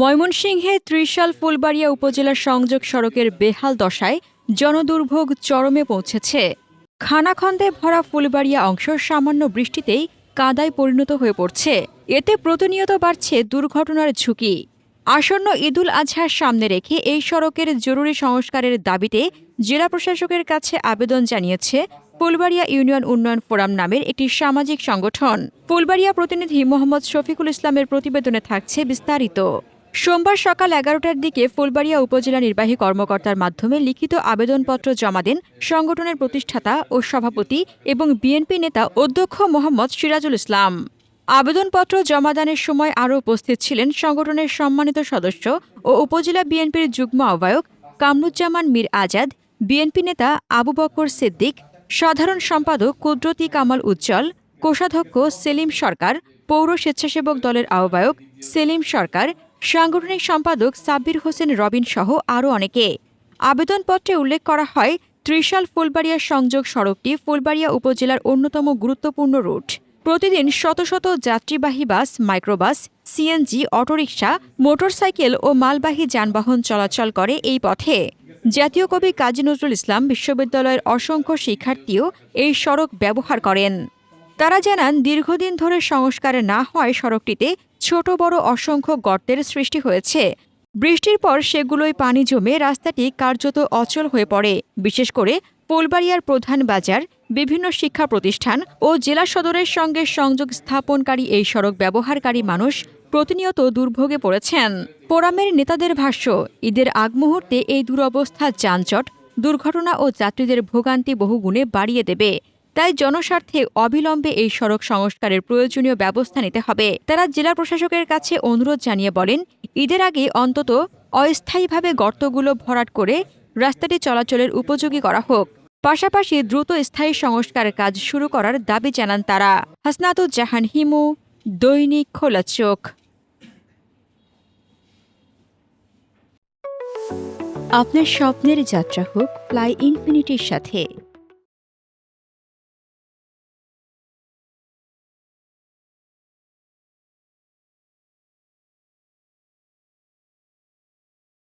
ময়মনসিংহে ত্রিশাল ফুলবাড়িয়া উপজেলার সংযোগ সড়কের বেহাল দশায় জনদুর্ভোগ চরমে পৌঁছেছে। খানাখন্দে ভরা ফুলবাড়িয়া অংশ সামান্য বৃষ্টিতেই কাদায় পরিণত হয়ে পড়ছে। এতে প্রতিনিয়ত বাড়ছে দুর্ঘটনার ঝুঁকি। আসন্ন ঈদুল আজহার সামনে রেখে এই সড়কের জরুরি সংস্কারের দাবিতে জেলা প্রশাসকের কাছে আবেদন জানিয়েছে ফুলবাড়িয়া ইউনিয়ন উন্নয়ন ফোরাম নামের একটি সামাজিক সংগঠন। ফুলবাড়িয়া প্রতিনিধি মোহাম্মদ শফিকুল ইসলামের প্রতিবেদনে থাকছে বিস্তারিত। সোমবার সকাল ১১টার দিকে ফুলবাড়িয়া উপজেলা নির্বাহী কর্মকর্তার মাধ্যমে লিখিত আবেদনপত্র জমা দেন সংগঠনের প্রতিষ্ঠাতা ও সভাপতি এবং বিএনপি নেতা অধ্যক্ষ মোহাম্মদ সিরাজুল ইসলাম। আবেদনপত্র জমাদানের সময় আরও উপস্থিত ছিলেন সংগঠনের সম্মানিত সদস্য ও উপজেলা বিএনপির যুগ্ম আহ্বায়ক কামরুজ্জামান মীর আজাদ, বিএনপি নেতা আবু বকর সিদ্দিক, সাধারণ সম্পাদক কুদরতি কামাল উজ্জ্বল, কোষাধ্যক্ষ সেলিম সরকার, পৌর স্বেচ্ছাসেবক দলের আহ্বায়ক সেলিম সরকার, সাংগঠনিক সম্পাদক সাব্বির হোসেন রবিন সহ আরও অনেকে। আবেদনপত্রে উল্লেখ করা হয়, ত্রিশাল ফুলবাড়িয়া সংযোগ সড়কটি ফুলবাড়িয়া উপজেলার অন্যতম গুরুত্বপূর্ণ রুট। প্রতিদিন শত শত যাত্রীবাহী বাস, মাইক্রোবাস, সিএনজি, অটোরিকশা, মোটরসাইকেল ও মালবাহী যানবাহন চলাচল করে এই পথে। জাতীয় কবি কাজী নজরুল ইসলাম বিশ্ববিদ্যালয়ের অসংখ্য শিক্ষার্থীও এই সড়ক ব্যবহার করেন। তারা জানান, দীর্ঘদিন ধরে সংস্কার না হওয়ায় সড়কটিতে ছোট বড় অসংখ্য গর্তের সৃষ্টি হয়েছে। বৃষ্টির পর সেগুলোই পানি জমে রাস্তাটি কার্যত অচল হয়ে পড়ে। বিশেষ করে ফুলবাড়িয়ার প্রধান বাজার, বিভিন্ন শিক্ষা প্রতিষ্ঠান ও জেলা সদরের সঙ্গে সংযোগ স্থাপনকারী এই সড়ক ব্যবহারকারী মানুষ প্রতিনিয়ত দুর্ভোগে পড়েছেন। ফোরামের নেতাদের ভাষ্য, ঈদের আগ মুহূর্তে এই দুরবস্থা যানজট, দুর্ঘটনা ও যাত্রীদের ভোগান্তি বহুগুণে বাড়িয়ে দেবে। তাই জনস্বার্থে অবিলম্বে এই সড়ক সংস্কারের প্রয়োজনীয় ব্যবস্থা নিতে হবে। তারা জেলা প্রশাসকের কাছে অনুরোধ জানিয়ে বলেন, ঈদের আগে অন্তত অস্থায়ীভাবে গর্তগুলো ভরাট করে রাস্তাটি চলাচলের উপযোগী করা হোক। পাশাপাশি দ্রুত স্থায়ী সংস্কার কাজ শুরু করার দাবি জানান তারা। হাসনাতুজ্জাহান হিমু, দৈনিক খোলা চোখ। আপনার স্বপ্নের যাত্রা হোক ফ্লাই ইনফিনিটির সাথে।